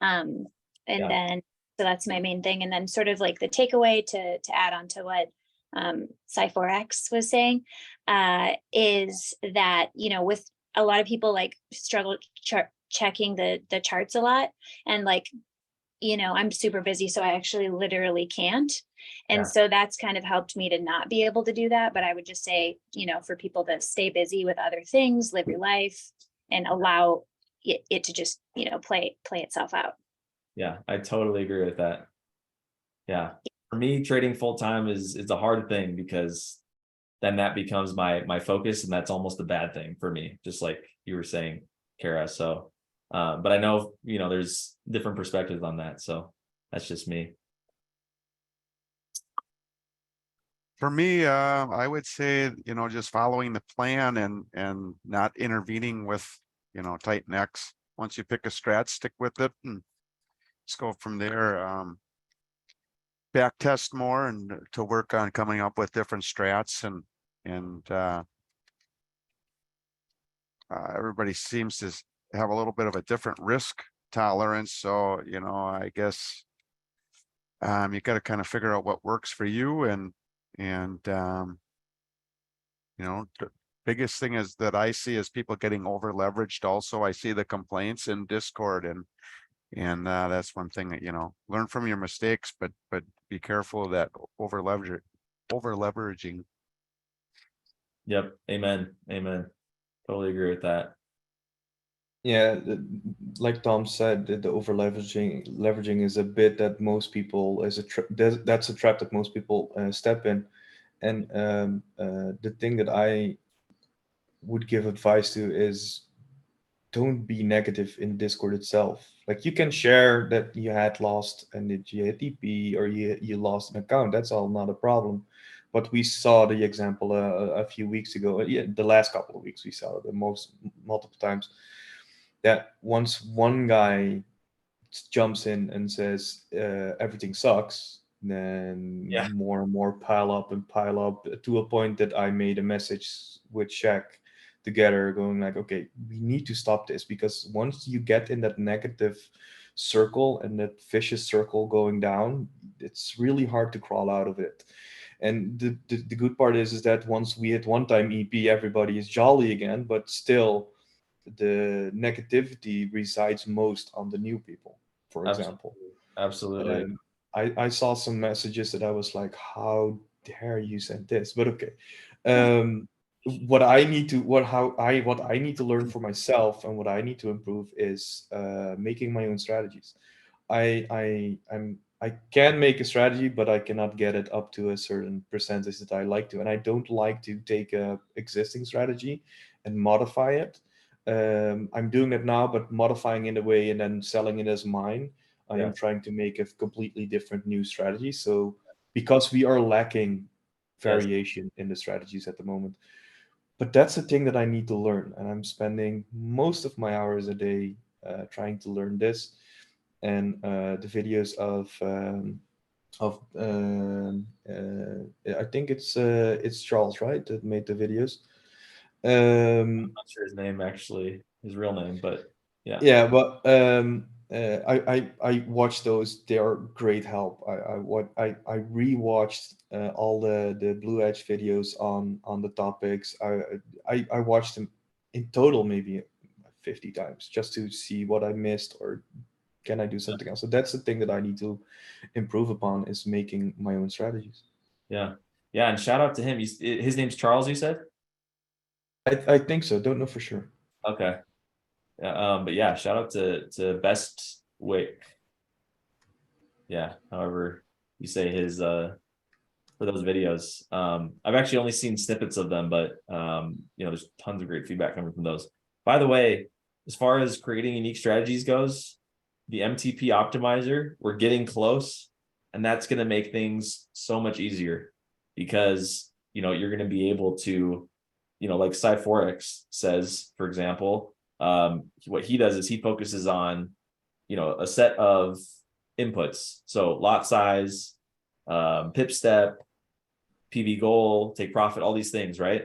And Yeah. then, so that's my main thing. And then sort of like the takeaway to add on to what Sci4X was saying, is that, you know, with a lot of people like struggle checking the charts a lot, and like, you know, I'm super busy, so I actually literally can't. Yeah. And so that's kind of helped me to not be able to do that. But I would just say, you know, for people to stay busy with other things, live your life, and allow it to just, you know, play itself out. Yeah, I totally agree with that. Yeah. For me, trading full time is a hard thing, because then that becomes my focus, and that's almost a bad thing for me, just like you were saying, Kara. So but I know, you know, there's different perspectives on that. So that's just me. For me, I would say, you know, just following the plan and not intervening with, you know, tight necks. Once you pick a strat, stick with it and just go from there. Back test more and to work on coming up with different strats, and everybody seems to have a little bit of a different risk tolerance. So, you know, I guess you got to kind of figure out what works for you, and you know, the biggest thing is that I see is people getting over leveraged. Also, I see the complaints in Discord, and that's one thing that, you know, learn from your mistakes, but be careful of that over leveraging. Yep. Amen. Amen. Totally agree with that. Yeah, like Tom said, the over leveraging is a bit that most people that's a trap that most people step in. And the thing that I would give advice to is don't be negative in Discord itself. Like, you can share that you had lost and that you hit TP or you lost an account. That's all not a problem. But we saw the example a few weeks ago. Yeah, the last couple of weeks we saw it the multiple times, that once one guy jumps in and says everything sucks, then Yeah. more and more pile up and pile up to a point that I made a message with Shaq together, going like, okay, we need to stop this, because once you get in that negative circle and that vicious circle going down, it's really hard to crawl out of it. And the good part is that once we hit one time EP, everybody is jolly again, but still the negativity resides most on the new people, for example. Absolutely. And I saw some messages that I was like, how dare you send this? But okay. What I need to what I need to learn for myself and what I need to improve is making my own strategies. I can make a strategy, but I cannot get it up to a certain percentage that I like to. And I don't like to take a existing strategy and modify it. I'm doing that now, but modifying in a way and then selling it as mine. I Yeah. am trying to make a completely different new strategy. So because we are lacking Yes. variation in the strategies at the moment, but that's the thing that I need to learn, and I'm spending most of my hours a day trying to learn this. And the videos of I think it's Charles, right, that made the videos. I'm not sure his name, actually, his real name, but yeah. Yeah, but I watched those. They are great help. I rewatched all the Blue Edge videos on the topics. I watched them in total maybe 50 times just to see what I missed or can I do something else. So that's the thing that I need to improve upon, is making my own strategies. Yeah. Yeah. And shout out to him. His name's Charles, you said? I think so. Don't know for sure. Okay. Yeah, but yeah, shout out to Best Wick. Yeah, however you say his for those videos. I've actually only seen snippets of them, but you know, there's tons of great feedback coming from those. By the way, as far as creating unique strategies goes, the MTP optimizer, we're getting close, and that's going to make things so much easier, because you know, you're going to be able to, you know, like Sci4X says, for example, what he does is he focuses on, you know, a set of inputs. So lot size, pip step, PV goal, take profit, all these things, right?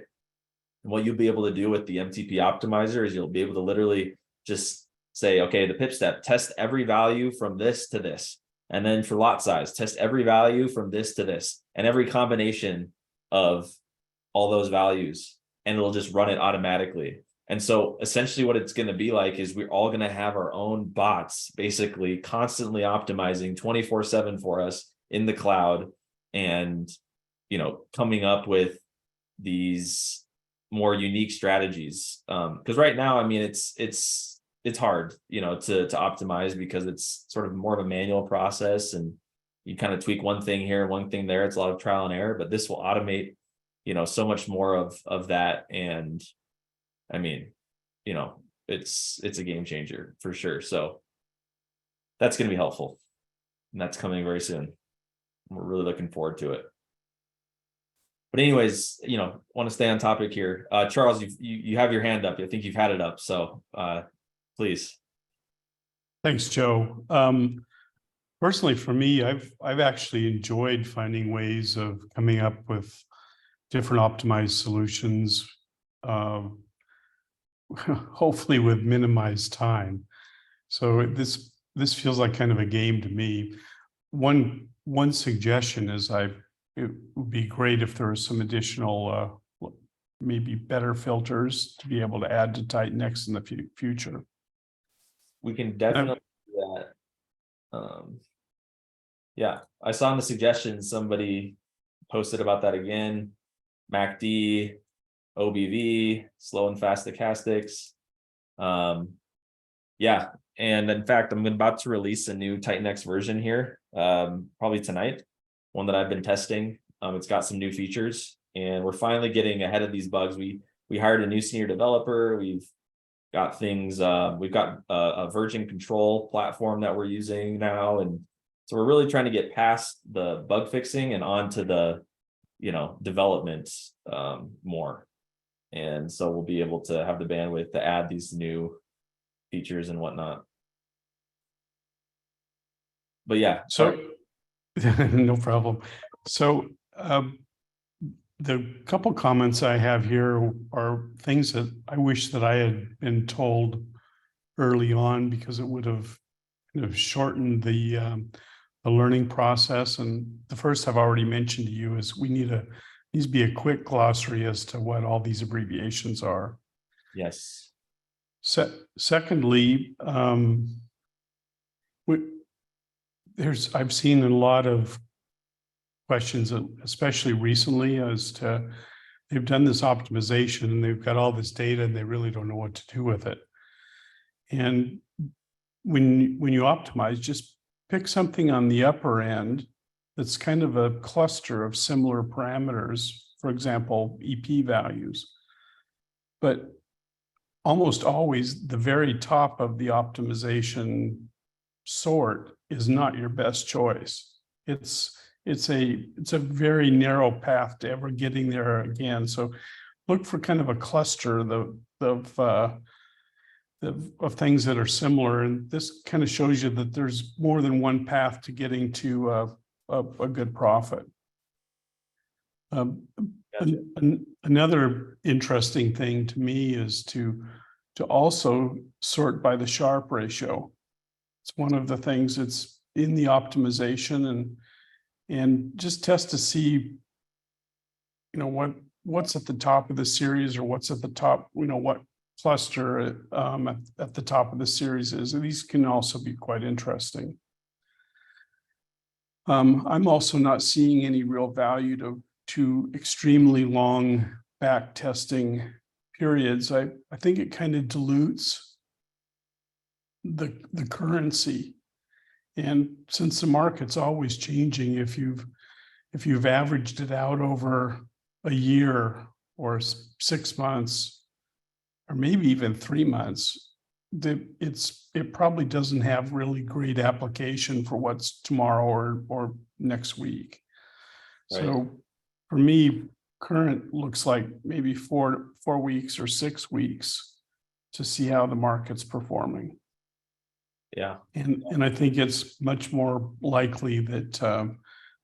And what you'll be able to do with the MTP optimizer is you'll be able to literally just say, okay, the pip step, test every value from this to this. And then for lot size, test every value from this to this, and every combination of all those values, and it'll just run it automatically. And so essentially what it's going to be like is we're all going to have our own bots basically constantly optimizing 24/7 for us in the cloud, and, you know, coming up with these more unique strategies. Because right now, I mean, it's hard, you know, to optimize, because it's sort of more of a manual process, and you kind of tweak one thing here, one thing there. It's a lot of trial and error, but this will automate, you know, so much more of that. And I mean, you know, it's a game changer for sure. So that's going to be helpful, and that's coming very soon. We're really looking forward to it. But anyways, you know, want to stay on topic here. Charles, you have your hand up. I think you've had it up. So please. Thanks, Joe. Personally, for me, I've actually enjoyed finding ways of coming up with different optimized solutions, hopefully with minimized time. So this feels like kind of a game to me. One suggestion is it would be great if there was some additional maybe better filters to be able to add to Titan-X in the future. We can definitely do that. Yeah, I saw in the suggestions somebody posted about that again. MACD, OBV, slow and fast stochastics. Yeah, and in fact, I'm about to release a new Titan-X version here, probably tonight. One that I've been testing. It's got some new features, and we're finally getting ahead of these bugs. We hired a new senior developer. We've got things. We've got a version control platform that we're using now, and so we're really trying to get past the bug fixing and onto the, you know, development more. And so we'll be able to have the bandwidth to add these new features and whatnot. But yeah, so no problem. So the couple comments I have here are things that I wish that I had been told early on, because it would have kind of shortened the learning process. And the first I've already mentioned to you is we needs to be a quick glossary as to what all these abbreviations are. yes. Secondly, I've seen a lot of questions, especially recently, as to they've done this optimization and they've got all this data and they really don't know what to do with it. And when you optimize, just pick something on the upper end that's kind of a cluster of similar parameters, for example, EP values. But almost always the very top of the optimization sort is not your best choice. It's a very narrow path to ever getting there again. So look for kind of a cluster of things that are similar, and this kind of shows you that there's more than one path to getting to a good profit. Gotcha. Another interesting thing to me is to also sort by the Sharpe ratio. It's one of the things that's in the optimization, and just test to see, you know, what's at the top of the series, or what's at the top, you know, what cluster at the top of the series is. And these can also be quite interesting. I'm also not seeing any real value to extremely long back testing periods. I think it kind of dilutes the currency. And since the market's always changing, if you've averaged it out over a year or 6 months, or maybe even 3 months, it probably doesn't have really great application for what's tomorrow or next week. Right. So for me, current looks like maybe 4 weeks or 6 weeks to see how the market's performing. Yeah. And I think it's much more likely that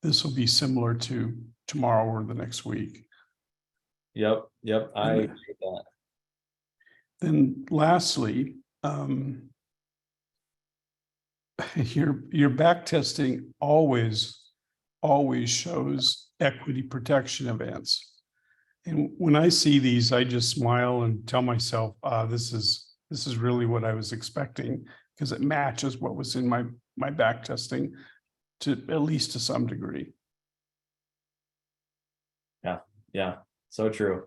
this will be similar to tomorrow or the next week. Yep. I agree with that. Then lastly, your back testing always shows equity protection events. And when I see these, I just smile and tell myself, this is really what I was expecting, because it matches what was in my back testing to at least to some degree. Yeah, so true.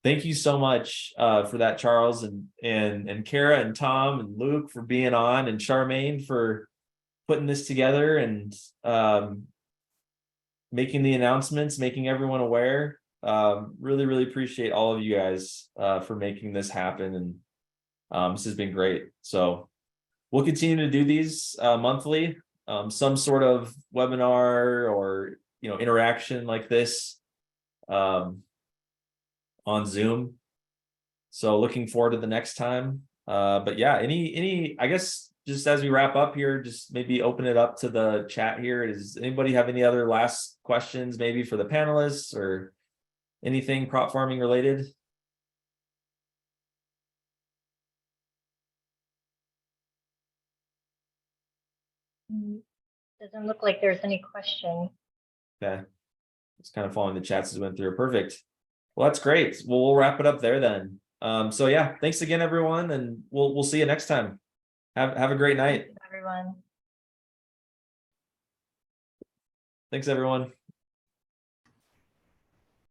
Thank you so much for that, Charles, and Kara and Tom and Luke for being on, and Charmaine for putting this together and making the announcements, making everyone aware. Really, really appreciate all of you guys for making this happen. And this has been great. So we'll continue to do these monthly, some sort of webinar or interaction like this on Zoom. So looking forward to the next time. But yeah, any I guess just as we wrap up here, just maybe open it up to the chat here. Does anybody have any other last questions maybe for the panelists or anything prop farming related? Doesn't look like there's any question. Okay. Just kind of following the chats as we went through. Perfect. Well, that's great. Well, we'll wrap it up there then. So yeah, thanks again, everyone, and we'll see you next time. Have a great night. Thank you, everyone. Thanks, everyone.